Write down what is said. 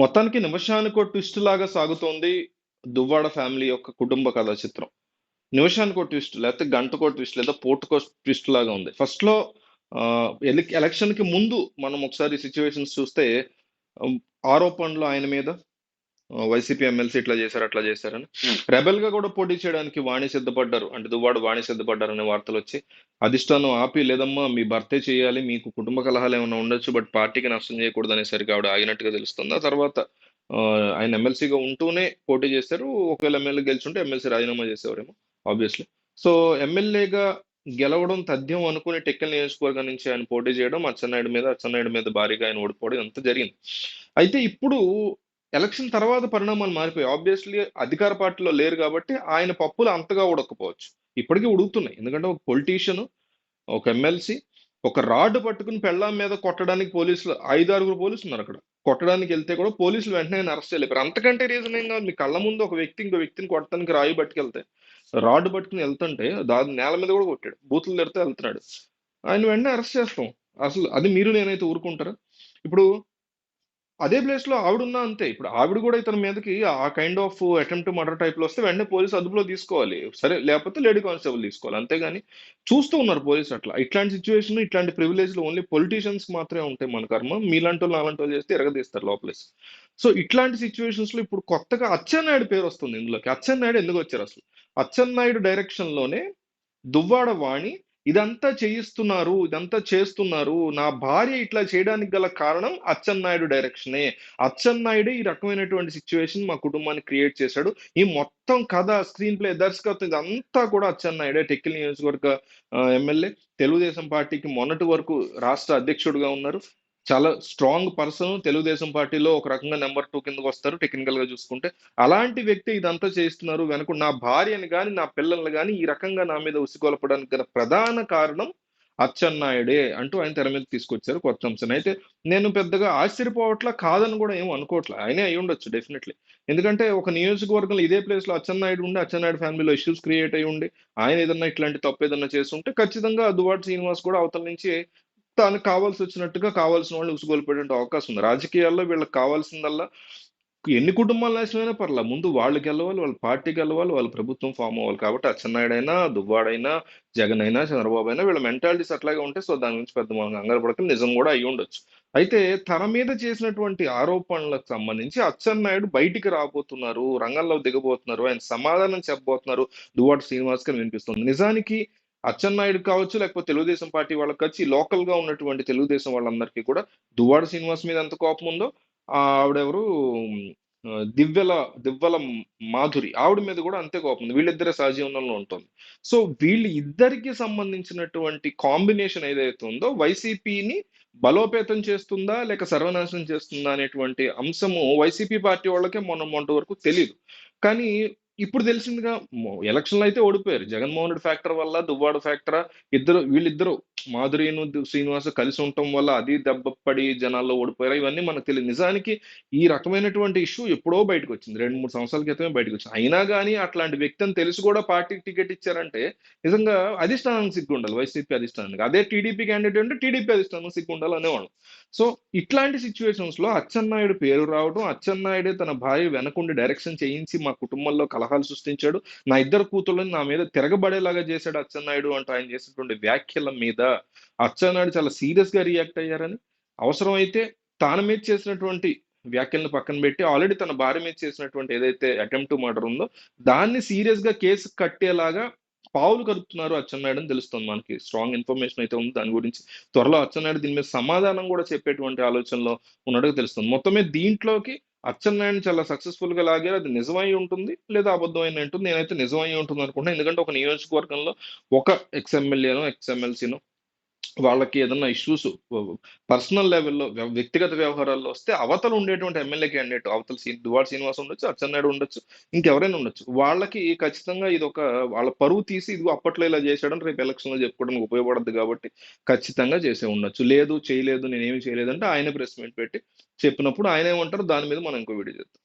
మొత్తానికి నిమిషానికో ట్విస్ట్ లాగా సాగుతోంది దువ్వాడ ఫ్యామిలీ యొక్క కుటుంబ కథా చిత్రం. నిమిషానికో ట్విస్ట్ లేకపోతే గంటకో ట్విస్ట్ లేదా పూటకో ట్విస్ట్ లాగా ఉంది. ఫస్ట్ లో ఎలక్షన్ కి ముందు మనం ఒకసారి సిచ్యువేషన్స్ చూస్తే ఉమ్, ఆరోపణలు ఆయన మీద వైసీపీ ఎమ్మెల్సీ ఇట్లా చేశారు అట్లా చేశారని రెబెల్ గా కూడా పోటీ చేయడానికి వాణి సిద్ధపడ్డారు, అంటే దువ్వాడు వాణి సిద్ధపడ్డారనే వార్తలు వచ్చి అధిష్టానం ఆపి లేదమ్మా మీ భర్తే చేయాలి, మీకు కుటుంబ కలహాలు ఏమైనా ఉండొచ్చు బట్ పార్టీకి నష్టం చేయకూడదు అనేసరికి ఆవిడ ఆగినట్టుగా తెలుస్తుంది. ఆ తర్వాత ఆ, ఆయన ఎమ్మెల్సీగా ఉంటూనే పోటీ చేశారు. ఒకవేళ ఎమ్మెల్యే గెలిచుంటే ఎమ్మెల్సీ రాజీనామా చేసేవారేమో ఆబ్వియస్లీ. సో ఎమ్మెల్యేగా గెలవడం తథ్యం అనుకుని టెక్కల్ నియోజకవర్గం నుంచి ఆయన పోటీ చేయడం, అచ్చెన్నాయుడు మీద భారీగా ఆయన ఓడిపోవడం అంతా జరిగింది. అయితే ఇప్పుడు ఎలక్షన్ తర్వాత పరిణామాలు మారిపోయాయి. ఆబ్వియస్లీ అధికార పార్టీలో లేరు కాబట్టి ఆయన పప్పులు అంతగా ఉడకపోవచ్చు. ఇప్పటికీ ఉడుకుతున్నాయి, ఎందుకంటే ఒక పొలిటీషియన్, ఒక ఎమ్మెల్సీ ఒక రాడ్ పట్టుకుని పెళ్ళాం మీద కొట్టడానికి పోలీసులు 5-6 పోలీసులు ఉన్నారు అక్కడ. కొట్టడానికి వెళ్తే కూడా పోలీసులు వెంటనే ఆయన అరెస్ట్ చేయలేరు. అంతకంటే రీజన్ ఏం కావాలి? మీ కళ్ళ ముందు ఒక వ్యక్తి ఇంకో వ్యక్తిని కొట్టడానికి రాయి పట్టుకెళ్తే, రాడ్ పట్టుకుని వెళ్తుంటే దాని నేల మీద కూడా కొట్టాడు, బూతులు తిడితే వెళ్తున్నాడు, ఆయన వెంటనే అరెస్ట్ చేస్తాం. అసలు అది మీరు నేనైతే ఊరుకుంటారా? ఇప్పుడు అదే ప్లేస్ లో ఆవిడున్నా అంతే. ఇప్పుడు ఆవిడ కూడా ఇతని మీదకి ఆ kind of attempt murder type లో వస్తే వెంటనే పోలీసు అదుపులో తీసుకోవాలి, సరే, లేకపోతే లేడీ కానిస్టేబుల్ తీసుకోవాలి, అంతేగాని చూస్తూ ఉన్నారు పోలీసు అట్లా. ఇట్లాంటి సిచ్యువేషన్, ఇట్లాంటి ప్రివిలేజ్లు ఓన్లీ పొలిటీషియన్స్ మాత్రమే ఉంటాయి. మన కర్మ మీలాంటి వాళ్ళు అలాంటి వాళ్ళు చేస్తే ఎరగదీస్తారు లోపలేసి. సో ఇట్లాంటి సిచ్యువేషన్స్ లో ఇప్పుడు కొత్తగా అచ్చెన్నాయుడు పేరు వస్తుంది ఇందులోకి. అచ్చెన్నాయుడు ఎందుకు వచ్చారు అసలు? అచ్చెన్నాయుడు డైరెక్షన్ లోనే దువ్వాడ వాణి ఇదంతా చేస్తున్నారు, నా భార్య ఇట్లా చేయడానికి గల కారణం అచ్చెన్నాయుడు డైరెక్షనే. అచ్చెన్నాయుడు ఈ రకమైనటువంటి సిచ్యువేషన్ మా కుటుంబాన్ని క్రియేట్ చేశాడు. ఈ మొత్తం కథ, స్క్రీన్ ప్లే, దర్శకత్వం ఇదంతా కూడా అచ్చెన్నాయుడే. టెక్కిల్ నియోజకవర్గ ఎమ్మెల్యే, తెలుగుదేశం పార్టీకి మొన్నటి వరకు రాష్ట్ర అధ్యక్షుడిగా ఉన్నారు. చాలా స్ట్రాంగ్ పర్సన్, తెలుగుదేశం పార్టీలో ఒక రకంగా నెంబర్ 2 కిందకు వస్తారు టెక్నికల్ గా చూసుకుంటే. అలాంటి వ్యక్తి ఇదంతా చేస్తున్నారు వెనక నా భార్యని గాని నా పిల్లల్ని గాని ఈ రకంగా నా మీద ఉసిగొల్పడానికి గల ప్రధాన కారణం అచ్చెన్నాయుడే అంటూ ఆయన తెర మీద తీసుకొచ్చారు కొత్త అంశాన్ని. అయితే నేను పెద్దగా ఆశ్చర్యపోవట్లా, కాదని కూడా ఏం అనుకోవట్లా, ఆయనే అయి ఉండొచ్చు డెఫినెట్లీ. ఎందుకంటే ఒక నియోజకవర్గంలో ఇదే ప్లేస్ లో అచ్చెన్నాయుడు ఉండి, అచ్చెన్నాయుడు ఫ్యామిలీలో ఇష్యూస్ క్రియేట్ అయి ఉండి, ఆయన ఏదన్నా ఇట్లాంటి తప్పు ఏదన్నా చేస్తుంటే ఖచ్చితంగా దువ్వాడ శ్రీనివాస్ కూడా అవతల నుంచి తనకు కావాల్సి వచ్చినట్టుగా కావాల్సిన వాళ్ళు ఉసుగొల్పేట అవకాశం ఉంది. రాజకీయాల్లో వీళ్ళకి కావాల్సిందల్లా ఎన్ని కుటుంబాలు నాశనమైనా పర్లా, ముందు వాళ్ళు గెలవాలి, వాళ్ళ పార్టీ గెలవాలి, వాళ్ళ ప్రభుత్వం ఫామ్ అవ్వాలి. కాబట్టి అచ్చెన్నాయుడైనా, దువ్వాడైనా, జగన్ అయినా, చంద్రబాబు అయినా వీళ్ళ మెంటాలిటీస్ అట్లాగే ఉంటాయి. సో దాని గురించి పెద్ద మనం కంగారు పడక, నిజం కూడా అయి ఉండొచ్చు. అయితే తన మీద చేసినటువంటి ఆరోపణలకు సంబంధించి అచ్చెన్నాయుడు బయటికి రాబోతున్నారు, రంగంలో దిగబోతున్నారు, ఆయన సమాధానం చెప్పబోతున్నారు దువ్వాడ శ్రీనివాస్ గారు వినిపిస్తుంది. నిజానికి అచ్చెన్నాయుడు కావచ్చు, లేకపోతే తెలుగుదేశం పార్టీ వాళ్ళకి వచ్చి లోకల్ గా ఉన్నటువంటి తెలుగుదేశం వాళ్ళందరికీ కూడా దువ్వాడ శ్రీనివాస్ మీద ఎంత కోపం ఉందో, ఆవిడెవరు, దివ్యల దివ్వల మాధురి ఆవిడ మీద కూడా అంతే కోపం ఉంది. వీళ్ళిద్దరే సహజీవనంలో ఉంటుంది. సో వీళ్ళు ఇద్దరికి సంబంధించినటువంటి కాంబినేషన్ ఏదైతే ఉందో వైసీపీని బలోపేతం చేస్తుందా లేక సర్వనాశనం చేస్తుందా అనేటువంటి అంశము వైసీపీ పార్టీ వాళ్ళకే మొన్న వరకు తెలియదు. కానీ ఇప్పుడు తెలిసిందిగా, ఎలక్షన్లు అయితే ఓడిపోయారు. జగన్మోహన్ రెడ్డి ఫ్యాక్టర్ వల్ల, దువ్వాడ ఫ్యాక్టరా, వీళ్ళిద్దరు మాధురిను శ్రీనివాస్ కలిసి ఉండటం వల్ల అది దెబ్బపడి జనాల్లో ఓడిపోయారు, ఇవన్నీ మనకు తెలియదు. నిజానికి ఈ రకమైనటువంటి ఇష్యూ ఎప్పుడో బయటకు వచ్చింది, 2-3 సంవత్సరాల క్రితమే బయటకు వచ్చింది. అయినా కానీ అట్లాంటి వ్యక్తి అని తెలిసి కూడా పార్టీకి టికెట్ ఇచ్చారంటే నిజంగా అధిష్టానానికి సిగ్గు ఉండాలి, వైసీపీ అధిష్టానానికి. అదే టీడీపీ క్యాండిడేట్ అంటే టీడీపీ అధిష్టానం సిగ్గు ఉండాలి అనేవాళ్ళు. సో ఇట్లాంటి సిచ్యువేషన్స్ లో అచ్చెన్నాయుడు పేరు రావడం, అచ్చెన్నాయుడే తన భార్య వెనకుండి డైరెక్షన్ చేయించి మా కుటుంబంలో కలహాలు సృష్టించాడు, నా ఇద్దరు కూతుళ్ళని నా మీద తిరగబడేలాగా చేశాడు అచ్చెన్నాయుడు అంటూ ఆయన చేసినటువంటి వ్యాఖ్యల మీద అచ్చెన్నాయుడు చాలా సీరియస్ గా రియాక్ట్ అయ్యారని, అవసరమైతే తన మీద చేసినటువంటి వ్యాఖ్యలను పక్కన పెట్టి ఆల్రెడీ తన భార్య మీద చేసినటువంటి ఏదైతే అటెంప్ట్ మర్డర్ ఉందో దాన్ని సీరియస్ గా కేసు కట్టేలాగా పావులు కలుపుతున్నారు అచ్చెన్నాయుడు అని తెలుస్తుంది. మనకి స్ట్రాంగ్ ఇన్ఫర్మేషన్ అయితే ఉంది దాని గురించి. త్వరలో అచ్చెన్నాయుడు దీని మీద సమాధానం కూడా చెప్పేటువంటి ఆలోచనలో ఉన్నట్టుగా తెలుస్తుంది. మొత్తమే దీంట్లోకి అచ్చెన్నాయుడిని చాలా సక్సెస్ఫుల్ గా లాగారు. అది నిజమై ఉంటుంది లేదా అబద్ధమైన ఉంటుంది. నేనైతే నిజమై ఉంటుంది అనుకుంటున్నాను. ఎందుకంటే ఒక నియోజకవర్గంలో ఒక ఎక్స్ ఎమ్మెల్యేనో ఎక్స్ ఎమ్మెల్సీనో వాళ్ళకి ఏదన్నా ఇష్యూస్ పర్సనల్ లెవెల్లో వ్యక్తిగత వ్యవహారాల్లో వస్తే అవతల ఉండేటువంటి ఎమ్మెల్యే క్యాండిడేట్, అవతల దువ్వాడ శ్రీనివాస్ ఉండొచ్చు, అచ్చెన్నాయుడు ఉండొచ్చు, ఇంకెవరైనా ఉండొచ్చు, వాళ్ళకి ఖచ్చితంగా ఇది ఒక వాళ్ళ పరువు తీసి ఇదిగో అప్పట్లో ఇలా చేశాడని రేపు ఎలక్షన్ లో చెప్పుకోవడానికి ఉపయోగపడద్దు. కాబట్టి ఖచ్చితంగా చేసే ఉండొచ్చు. లేదు చేయలేదు, నేనేమి చేయలేదంటే ఆయన ప్రెస్ మీట్ పెట్టి చెప్పినప్పుడు ఆయన ఏమంటారు దాని మీద మనం ఇంకో వీడియో చేద్దాం.